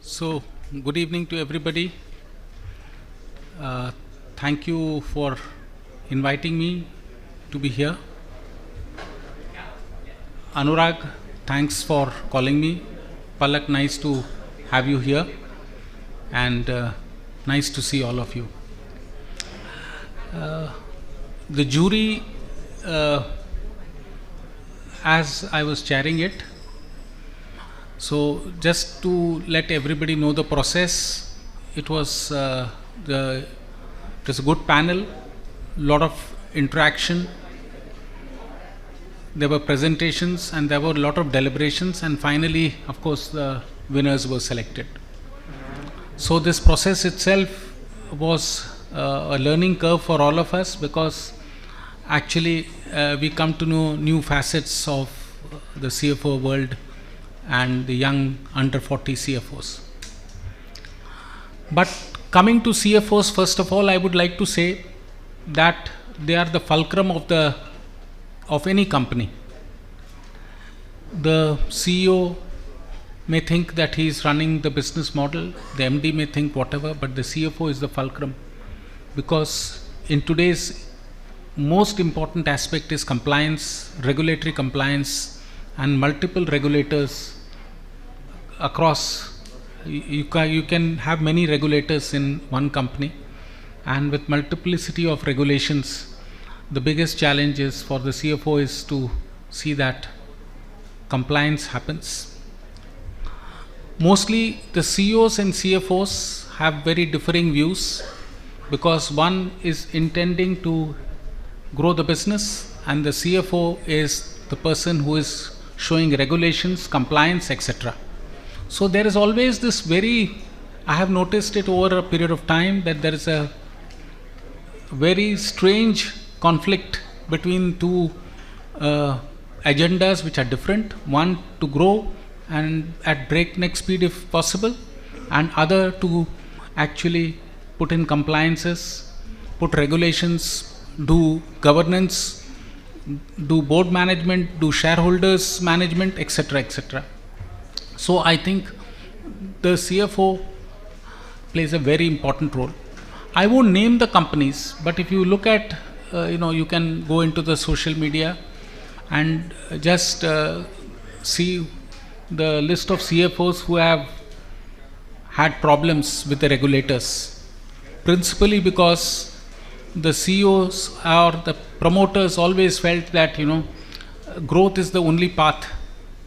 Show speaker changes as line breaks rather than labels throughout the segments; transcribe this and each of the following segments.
So, good evening to everybody. Thank you for inviting me to be here. Anurag, thanks for calling me. Palak, nice to have you here, and nice to see all of you. The jury, as I was chairing it, so just to let everybody know the process, it was a good panel, lot of interaction. There were presentations and there were a lot of deliberations, and finally, of course, the winners were selected. So this process itself was a learning curve for all of us, because actually we come to know new facets of the CFO world and the young under 40 CFOs. But coming to CFOs, first of all, I would like to say that they are the fulcrum of any company. The CEO may think that he is running the business model, the MD may think whatever, but the CFO is the fulcrum, because in today's most important aspect is compliance, regulatory compliance, and multiple regulators across. You can have many regulators in one company, and with multiplicity of regulations, the biggest challenge is for the CFO is to see that compliance happens. Mostly the CEOs and CFOs have very differing views, because one is intending to grow the business and the CFO is the person who is showing regulations, compliance, etc. So there is always this I have noticed it over a period of time, that there is a very strange conflict between two agendas which are different. One to grow and at breakneck speed if possible, and other to actually put in compliances, put regulations, do governance, do board management, do shareholders management, etc., etc. So I think the CFO plays a very important role. I won't name the companies, but if you look at, you can go into the social media and just see the list of CFOs who have had problems with the regulators, principally because the CEOs or the promoters always felt that growth is the only path,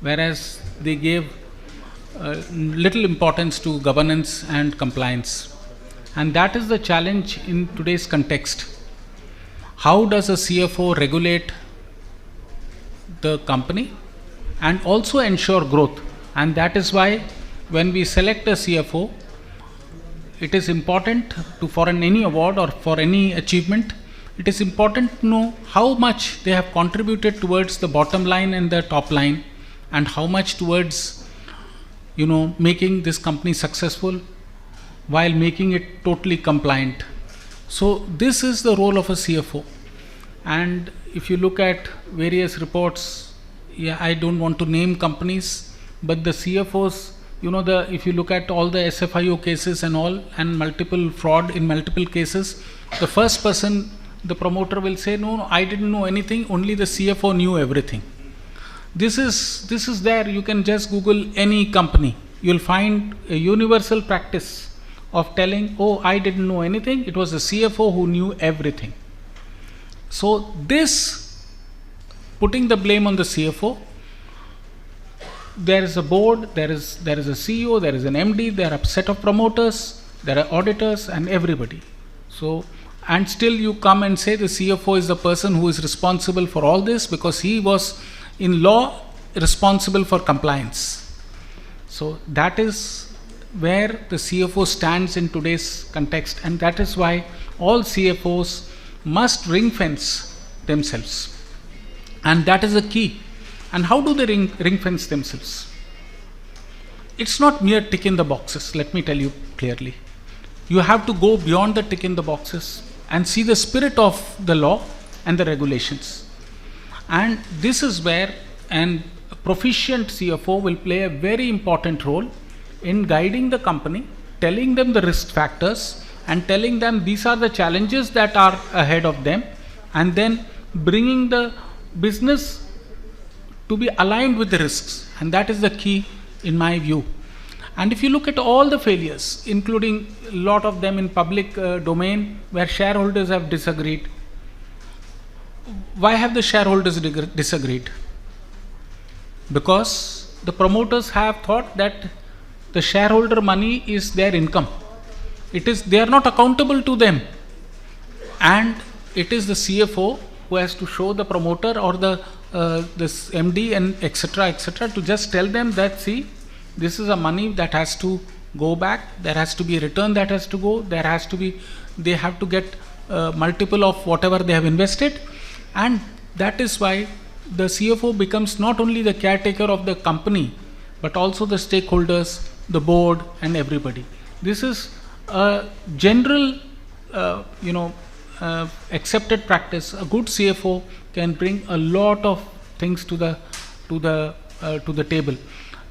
whereas they gave little importance to governance and compliance. And that is the challenge in today's context. How does a CFO regulate the company and also ensure growth? And that is why when we select a CFO, it is important for any award or for any achievement, it is important to know how much they have contributed towards the bottom line and the top line, and how much towards making this company successful while making it totally compliant. So this is the role of a CFO. And if you look at various reports, I don't want to name companies, but the CFOs, if you look at all the SFIO cases and all, and multiple fraud in multiple cases, the first person, the promoter, will say, no, I didn't know anything, only the CFO knew everything. This is there. You can just Google any company. You'll find a universal practice of telling, oh, I didn't know anything. It was the CFO who knew everything. So this, putting the blame on the CFO, there is a board, there is a CEO, there is an MD, there are a set of promoters, there are auditors and everybody. So, and still you come and say the CFO is the person who is responsible for all this, because he was in law responsible for compliance. So that is where the CFO stands in today's context, and that is why all CFOs must ring fence themselves, and that is the key. And how do they ring fence themselves? It's not mere tick in the boxes, let me tell you clearly. You have to go beyond the tick in the boxes and see the spirit of the law and the regulations. And this is where a proficient CFO will play a very important role in guiding the company, telling them the risk factors, and telling them these are the challenges that are ahead of them, and then bringing the business to be aligned with the risks. And that is the key in my view. And if you look at all the failures, including a lot of them in public domain where shareholders have disagreed, why have the shareholders disagreed? Because the promoters have thought that the shareholder money is their income. They are not accountable to them, and it is the CFO who has to show the promoter or this MD and etc., to just tell them that, see, this is a money that has to go back, there has to be a return that has to go, they have to get multiple of whatever they have invested. And that is why the CFO becomes not only the caretaker of the company, but also the stakeholders, the board, and everybody. This is a general accepted practice. A good CFO can bring a lot of things to the table.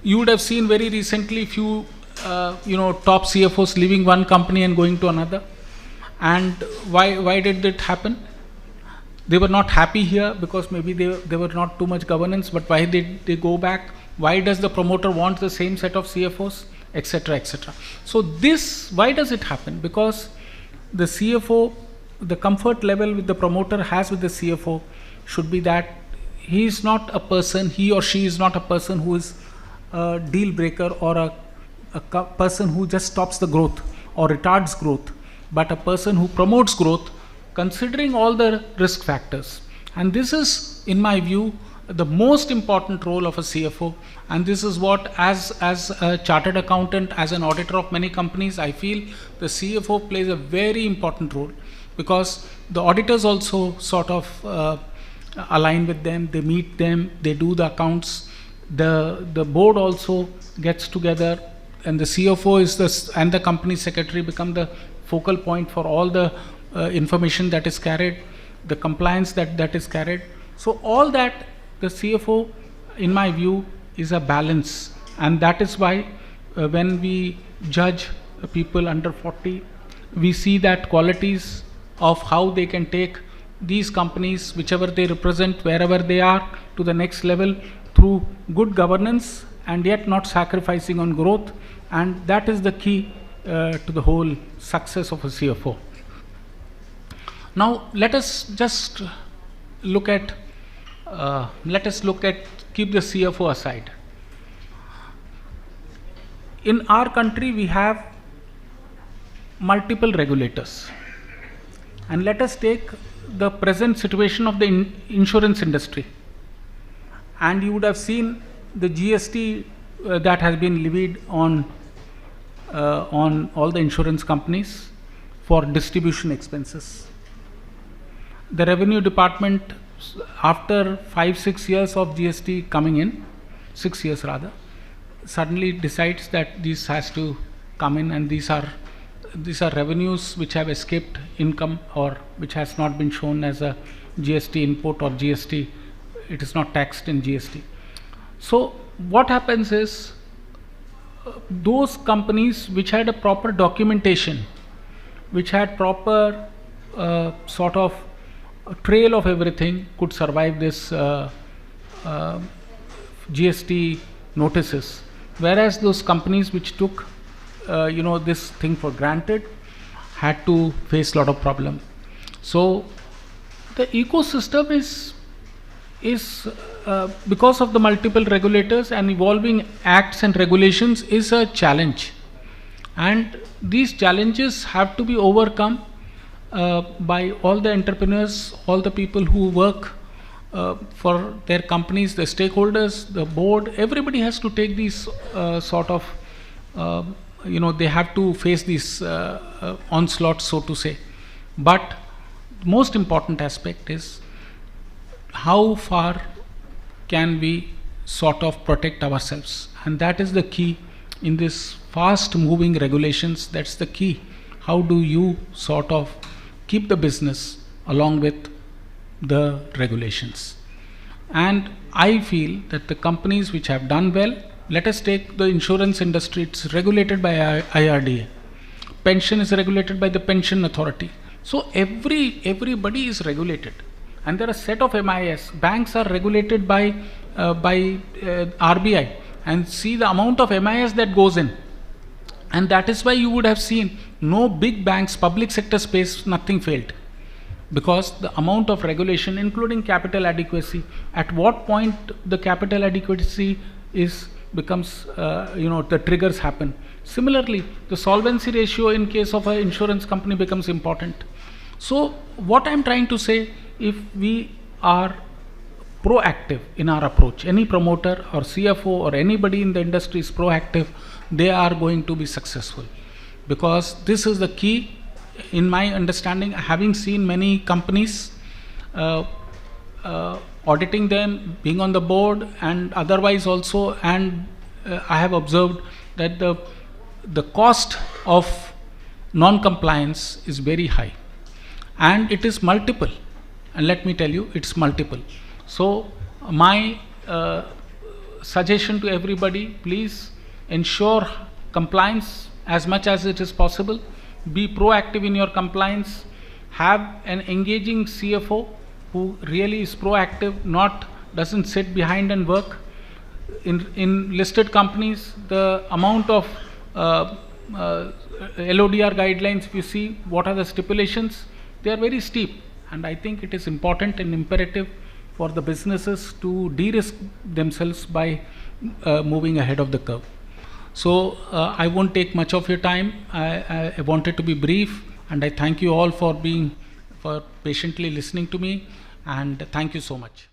You would have seen very recently few top CFOs leaving one company and going to another. And why did that happen? They were not happy here because maybe there were not too much governance. But why did they go back? Why does the promoter want the same set of CFOs, etc., etc.? So why does it happen? Because the CFO, the comfort level with the promoter has with the CFO should be that he or she is not a person who is a deal breaker or a person who just stops the growth or retards growth, but a person who promotes growth considering all the risk factors. And this is, in my view, the most important role of a CFO. And this is what, as a chartered accountant, as an auditor of many companies, I feel the CFO plays a very important role, because the auditors also sort of align with them, they meet them, they do the accounts. The board also gets together, and the CFO and the company secretary become the focal point for all the information that is carried, the compliance that is carried. So all that, the CFO, in my view, is a balance. And that is why when we judge people under 40, we see that qualities of how they can take these companies, whichever they represent, wherever they are, to the next level through good governance and yet not sacrificing on growth. And that is the key to the whole success of a CFO. Now let us just look at keep the CFO aside. In our country we have multiple regulators, and let us take the present situation of the insurance industry. And you would have seen the GST that has been levied on all the insurance companies for distribution expenses. The revenue department, after 5-6 years of GST coming in, 6 years rather, suddenly decides that this has to come in, and these are revenues which have escaped income or which has not been shown as a GST input or GST, it is not taxed in GST. So what happens is, those companies which had a proper documentation, which had proper sort of a trail of everything, could survive this GST notices, whereas those companies which took this thing for granted had to face a lot of problem. So the ecosystem is because of the multiple regulators and evolving acts and regulations is a challenge, and these challenges have to be overcome by all the entrepreneurs, all the people who work for their companies, the stakeholders, the board. Everybody has to take these sort of they have to face these onslaughts, so to say. But most important aspect is how far can we sort of protect ourselves, and that is the key in this fast moving regulations. That's the key. How do you sort of keep the business along with the regulations? And I feel that the companies which have done well let us take the insurance industry. It's regulated by IRDA. Pension is regulated by the Pension Authority. So everybody is regulated, and there are a set of MIS. Banks are regulated by RBI, and see the amount of MIS that goes in, and that is why you would have seen no big banks, public sector space, nothing failed, because the amount of regulation, including capital adequacy. At what point the capital adequacy becomes the triggers happen. Similarly, the solvency ratio in case of an insurance company becomes important. So what I'm trying to say, if we are proactive in our approach, any promoter or CFO or anybody in the industry is proactive, they are going to be successful, because this is the key. In my understanding, having seen many companies, auditing them, being on the board and otherwise also, and I have observed that the cost of non-compliance is very high, and it is multiple, and let me tell you, it's multiple. So my suggestion to everybody, please ensure compliance as much as it is possible. Be proactive in your compliance. Have an engaging CFO who really is proactive, doesn't sit behind and work. In listed companies, the amount of LODR guidelines, if you see what are the stipulations, they are very steep, and I think it is important and imperative for the businesses to de-risk themselves by moving ahead of the curve. So I won't take much of your time. I wanted to be brief, and I thank you all for patiently listening to me, and thank you so much.